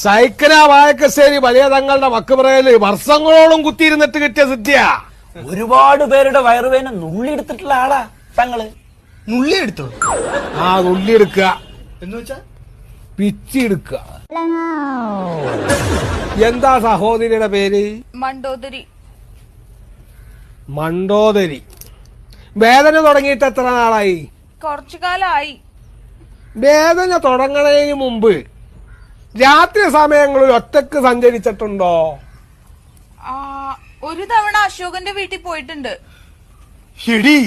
സൈക്കന വായക്കശ്ശേരി വലിയ തങ്ങളുടെ മക്കുപറയില് വർഷങ്ങളോളം കുത്തിയിരുന്നിട്ട് കിട്ടിയ സിദ്ധിയാ. ഒരുപാട് പേരുടെ വയറുവേന നുള്ളിയെടുത്തിട്ടുള്ള ആളാ തങ്ങള്. നുള്ളിയെടുത്തോ? ആ നുള്ളിയെടുക്കുക എന്ന് വെച്ചാ പിച്ചെടുക്കുക. എന്താ സഹോദരിയുടെ പേര്? മണ്ടോദരി. മണ്ടോദരി. വേദന തുടങ്ങിയിട്ട് എത്ര നാളായി? കുറച്ചു കാലമായി. വേദന തുടങ്ങണതിന് മുമ്പ് രാത്രി സമയങ്ങളിൽ ഒറ്റക്ക് സഞ്ചരിച്ചിട്ടുണ്ടോ? ഒരു തവണ അശോകന്റെ വീട്ടിൽ പോയിട്ടുണ്ട്. ഷെടി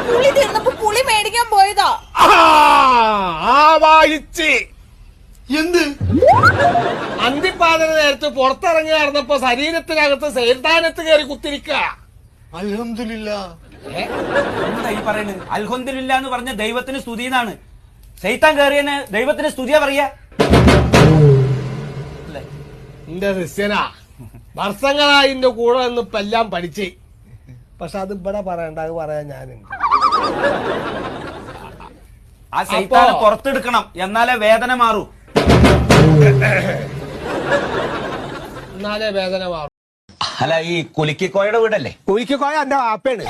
പുളി തീർന്നപ്പോ പുളി മേടിക്കാൻ പോയതാ. വായിച്ച് എന്ത് അന്തിപ്പാതന നേരത്ത് പുറത്തിറങ്ങി നടന്നപ്പോ ശരീരത്തിനകത്ത് സൈതാനത്ത് കയറി കുത്തിരിക്ക. അൽഹംദുലില്ലാ. എന്താ ഈ പറയുന്നത്? അൽഹംദുലില്ലാ എന്ന് പറഞ്ഞ ദൈവത്തിന് സ്തുതി എന്നാണ്. സൈത്താൻ കയറിയന് ദൈവത്തിന് സ്തുതിയാ പറയാ. എന്റെ ക്രിസ്ത്യനാ, വർഷങ്ങളായി എന്റെ കൂടെ നിന്ന് ഇപ്പൊ എല്ലാം പഠിച്ച്. പക്ഷെ അത് ഇവിടെ പറയണ്ട, അത് പറയാൻ ഞാനുണ്ട്. ആ സൈത്താനെ പുറത്തെടുക്കണം, എന്നാലേ വേദന മാറൂ. എന്നാലേ വേദന മാറും. അല്ല, ഈ കുലിക്കോയുടെ വീടല്ലേ? കുലിക്കോയ എന്റെ വാപ്പയാണ്.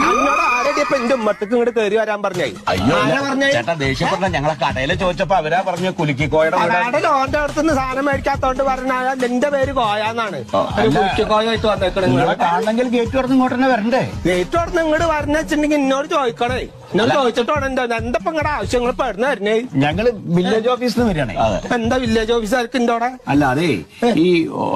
എന്നോട് ആരുടെ ഇപ്പൊ എന്റെ ഉമ്മത്തേക്ക് ഇങ്ങോട്ട് കയറി വരാൻ പറഞ്ഞേ. അയ്യോ ചേട്ടാ, ദേഷ്യപ്പെട്ട ഞങ്ങളെ കടയില് ചോദിച്ചപ്പോ അവരാ പറഞ്ഞു കുലിക്കോയുടെ വീട്. കടയിൽ ഓന്റെ അടുത്തുനിന്ന് സാധനം മേടിക്കാത്തോണ്ട് പറഞ്ഞാൽ എന്റെ പേര് കോയാന്നാണ്. കുലിക്കോയായിട്ട് വന്നേക്കണ. കാണണമെങ്കിൽ ഗേറ്റ് തുറന്ന് ഇങ്ങോട്ട് തന്നെ വരണ്ടേ? ഗേറ്റ് തുറന്ന് ഇങ്ങോട്ട് വരണ വെച്ചിട്ടുണ്ടെങ്കിൽ എന്നോട് ചോദിക്കണേ. എന്നോട് ചോദിച്ചിട്ടോടെ എന്തപ്പോ ഇങ്ങടെ ആവശ്യങ്ങൾ പെടുന്ന വരുന്നേ? ഞങ്ങള് വില്ലേജ് ഓഫീസിൽ നിന്ന് വരികയാണേ. എന്താ വില്ലേജ് ഓഫീസർക്ക് ഇന്തോടെ? അല്ല, അതെ, ഈ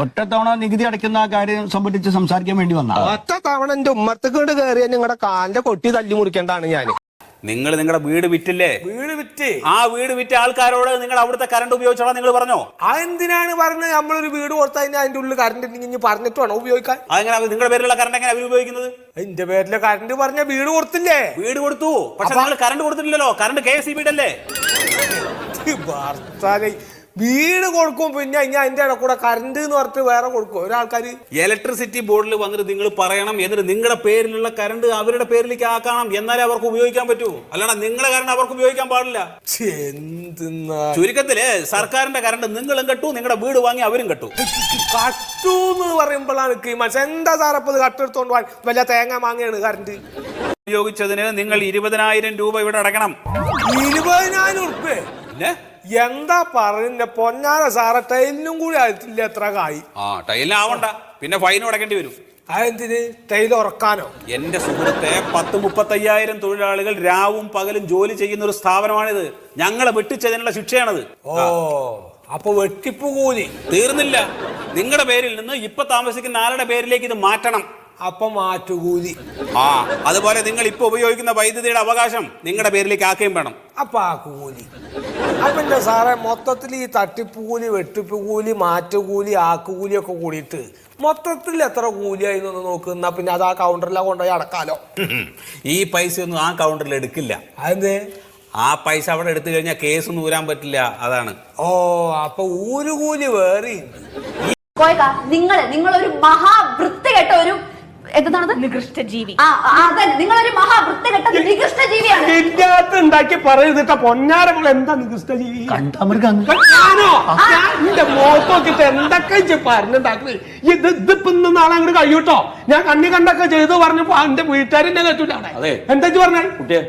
ഒറ്റത്തവണ നികുതി അടയ്ക്കുന്ന കാര്യം സംബന്ധിച്ച് സംസാരിക്കാൻ വേണ്ടി വന്ന. ഒറ്റ തവണ എന്റെ ഉമ്മത്തേക്ക് കൊണ്ട് കയറിയ നിങ്ങളുടെ കാലിന്റെ കൊട്ടി തല്ലി മുറിക്കേണ്ടാണ് ഞാൻ. നിങ്ങൾ നിങ്ങളുടെ വീട് വിറ്റില്ലേ? വീട് വിറ്റ് ആ വീട് വിറ്റ ആൾക്കാരോട് നിങ്ങൾ അവിടുത്തെ കറണ്ട് ഉപയോഗിച്ചോളാം നിങ്ങൾ പറഞ്ഞോ? അതെന്തിനാണ് പറഞ്ഞത്? നമ്മളൊരു വീട് കൊടുത്താൽ അതിന്റെ ഉള്ളിൽ കറണ്ട് ഉണ്ടെങ്കിൽ പറഞ്ഞിട്ട് വേണം ഉപയോഗിക്കാൻ. അതെങ്ങനെ നിങ്ങളുടെ പേരിലുള്ള കറണ്ട് എങ്ങനെ അവർ ഉപയോഗിക്കുന്നത്? എന്റെ പേരിലെ കറണ്ട് പറഞ്ഞ വീട് കൊടുത്തില്ലേ? വീട് കൊടുത്തു, പക്ഷെ നിങ്ങൾ കറണ്ട് കൊടുത്തിട്ടില്ലല്ലോ. കറണ്ട് KSEB അല്ലേ? വീട് കൊടുക്കും, പിന്നെ അതിന്റെ ഇട കൂടെ കറണ്ട് എന്ന് പറഞ്ഞിട്ട് വേറെ കൊടുക്കും ഒരാൾക്കാര്. ഇലക്ട്രിസിറ്റി ബോർഡിൽ വന്നിട്ട് നിങ്ങൾ പറയണം, എന്നിട്ട് നിങ്ങളുടെ പേരിലുള്ള കറണ്ട് അവരുടെ പേരിലേക്ക് ആക്കണം, എന്നാലേ അവർക്ക് ഉപയോഗിക്കാൻ പറ്റൂ. അല്ലാണ്ട് നിങ്ങളുടെ കറണ്ട് അവർക്ക് ഉപയോഗിക്കാൻ പാടില്ല. ചുരുക്കത്തില് സർക്കാരിന്റെ കറണ്ട് നിങ്ങളും കെട്ടു, നിങ്ങളുടെ വീട് വാങ്ങി അവരും കെട്ടു. കട്ടൂന്ന് പറയുമ്പോഴാണ് മനസ്സിൽ എന്താ സാറപ്പത് കട്ടെടുത്തോണ്ട് വല്ല തേങ്ങ മാങ്ങയാണ് കറണ്ട് ഉപയോഗിച്ചതിന് നിങ്ങൾ 20,000 രൂപ ഇവിടെ അടയ്ക്കണം. 20,000 ഉറുപ്പ്യ? എന്താ പറയുന്ന പൊന്നാന സാറ? ടൈലിനും കൂടി ആയിട്ടില്ല എത്ര കായി? ടൈലിനാവണ്ട, പിന്നെ ഫൈൻ അടക്കേണ്ടി വരും. അതെന്തിന്? ടൈൽ ഉറക്കാനോ? എന്റെ സുഹൃത്തെ, 10-35,000 തൊഴിലാളികൾ രാവും പകലും ജോലി ചെയ്യുന്ന ഒരു സ്ഥാപനമാണിത്. ഞങ്ങളെ വെട്ടിച്ചതിനുള്ള ശിക്ഷയാണത്. അപ്പൊ വെട്ടിപ്പ് കൂലി തീർന്നില്ല. നിങ്ങളുടെ പേരിൽ നിന്ന് ഇപ്പൊ താമസിക്കുന്ന ആളുടെ പേരിലേക്ക് ഇത് മാറ്റണം. അപ്പൊ മാറ്റുകൂലി. അതുപോലെ നിങ്ങൾ ഇപ്പൊ ഉപയോഗിക്കുന്ന വൈദ്യുതിയുടെ അവകാശം നിങ്ങളുടെ പേരിലേക്ക് ആക്കുകയും വേണം. അപ്പൊ ആ കൂലി. അപ്പൊ എന്റെ സാറേ, മൊത്തത്തിൽ ഈ തട്ടിപ്പ് കൂലി, വെട്ടിപ്പ് കൂലി, മാറ്റുകൂലി, ആക്കുകൂലി ഒക്കെ കൂടിയിട്ട് മൊത്തത്തിൽ എത്ര കൂലിയായി എന്ന് നോക്കുന്ന, പിന്നെ അത് ആ കൗണ്ടറിലാണ് കൊണ്ടുപോയി അടക്കാലോ. ഈ പൈസ ഒന്നും ആ കൗണ്ടറിൽ എടുക്കില്ല. അതെന്തേ? ആ പൈസ അവിടെ എടുത്തു കഴിഞ്ഞാൽ കേസ് നൂരാൻ പറ്റില്ല, അതാണ്. അപ്പൊ ഊരുകൂലി വേറെ. നിങ്ങളൊരു മഹാവൃത്തികെട്ട ഒരു എന്താണ് നികൃഷ്ടജീവി. അതെ, നിങ്ങളൊരു മഹാവൃത്തികെട്ട നികൃഷ്ടജീവിയാണ്. ഉണ്ടാക്കി പറയുന്നിട്ട പൊന്നാരം. എന്താ നികൃഷ്ടജീവി? ഞാനോ? എന്റെ മോക്കൊക്കെ എന്തൊക്കെ പറഞ്ഞുണ്ടാക്കുന്നത്? ഇതിപ്പോ നാളെ അങ്ങോട്ട് കഴിയൂട്ടോ. ഞാൻ കണ്ണി കണ്ടൊക്കെ ചെയ്തു പറഞ്ഞപ്പോ എന്റെ വീട്ടുകാരെന്നെ കേട്ടില്ല. എന്താ പറഞ്ഞാൽ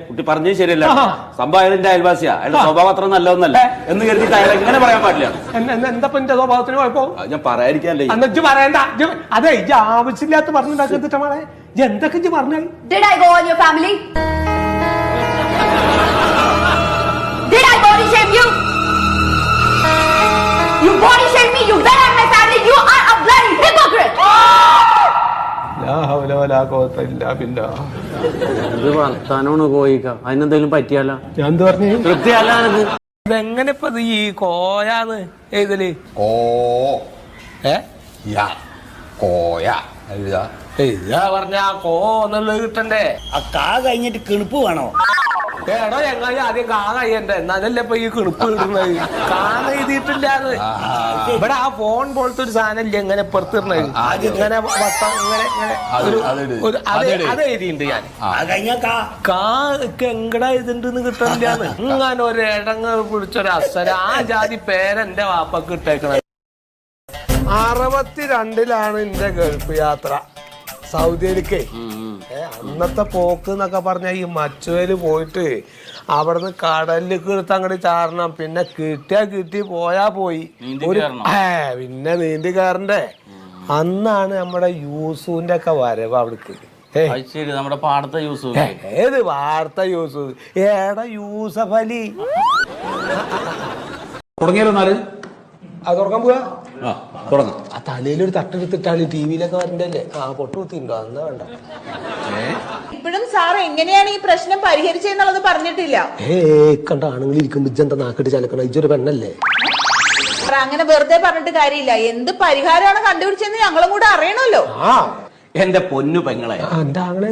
കുട്ടി പറഞ്ഞത് ശരിയല്ല. സംഭവത്തിന്റെ അയൽവാസിയാ, അയാളുടെ സ്വഭാവം അത്ര നല്ലതൊന്നല്ല എന്ന് കരുതിയിട്ട് അയാൾ എങ്ങനെ പറയാൻ പാടില്ല. എന്താ എന്റെ സ്വഭാവത്തിന് കുഴപ്പം? ഞാൻ പറയാതിരിക്കാല്ലേ. എന്നിട്ട് പറയണ്ട. അതെ, ഇത് ആവശ്യമില്ലാത്ത പറഞ്ഞുണ്ടാക്കിട്ട് മോളെ എന്തൊക്കെ പറഞ്ഞാൽ. Did I go on your family? Did I body shame you? You body shame me, you went on my family, you are a bloody hypocrite! ഇത് വർത്താനമാണ് കോയിക്ക, അതിനെന്തെങ്കിലും പറ്റിയാലോ? ഞാൻ എന്ത് പറഞ്ഞു? തൃപ്തിയല്ല. ഇതെങ്ങനെ ഇപ്പൊ ഈ കോയാന്ന് എഴുതല്? എഴുതാ പറഞ്ഞ കോ എന്നുള്ളത് കിട്ടണ്ടേ? ആ കാ കഴിഞ്ഞിട്ട് കിണുപ്പ് വേണോ? എടോ എങ്ങനെ ആദ്യം കാ കഴിയണ്ടേ? എന്നാലല്ലേ ഇപ്പൊ ഈ കിണുപ്പ് കിട്ടുന്നത്. കാ എഴുതിയിട്ടില്ലാന്ന്. ഇവിടെ ആ ഫോൺ പോലത്തെ ഒരു സാധനം ഇല്ല എങ്ങനെ പുറത്തിടണത്. ഇങ്ങനെ വട്ടം ഇങ്ങനെ അത് എഴുതിയിട്ടുണ്ട് ഞാൻ. കാ എങ്ങടാ എഴുതിണ്ടെന്ന് കിട്ടണില്ലാന്ന്. ഇങ്ങനെ ഒരു ഇടങ്ങ് പിടിച്ചൊരു അസര. ആ ജാതി പേരെന്റെ വാപ്പക്ക് ഇട്ടേക്കണത്. 62-ലാണ് എന്റെ ഗൾഫ് യാത്ര സൗദിയിലേക്കേ. അന്നത്തെ പോക്ക് എന്നൊക്കെ പറഞ്ഞ ഈ മച്ചുവേല് പോയിട്ട് അവിടുന്ന് കടലിലേക്ക് എടുത്ത് അങ്ങോട്ട് ചാടണം. പിന്നെ കിട്ടിയാ കിട്ടി പോയാ പോയി. പിന്നെ നീന്തി കയറണ്ടേ. അന്നാണ് നമ്മുടെ യൂസുവിന്റെ ഒക്കെ വരവ് അവിടേക്ക്. ശരി, നമ്മുടെ പാടത്തെ യൂസഫ്. ഏത് വാർത്ത യൂസുഫ്? ഏടാ യൂസഫ് അലി. തുടങ്ങിയാലോ എന്നാല് അത് തുറക്കാൻ പോവാ. തുടങ്ങാം. ആ തലയിലൊരു തട്ടെടുത്തിട്ടാണ് ടിവിയിലൊക്കെ വരണ്ടല്ലേ. പൊട്ടു കുത്തിണ്ടോ? എന്നാ വേണ്ട. ഇപ്പോഴും സാർ എങ്ങനെയാണ് ഈ പ്രശ്നം പരിഹരിച്ചെന്നുള്ളത് പറഞ്ഞിട്ടില്ല. കണ്ട ആണുങ്ങൾ ഇരിക്കുമ്പോ ഇജ്ജെന്താ നാക്കിട്ട് ചലക്കണം? ഇജ്ജൊരു പെണ്ണല്ലേ? അങ്ങനെ വെറുതെ പറഞ്ഞിട്ട് കാര്യമില്ല. എന്ത് പരിഹാരമാണ് കണ്ടുപിടിച്ചെന്ന് ഞങ്ങളും കൂടെ അറിയണമല്ലോ. എന്റെ പൊന്നു പെങ്ങളെ. എന്റെ ആങ്ങളെ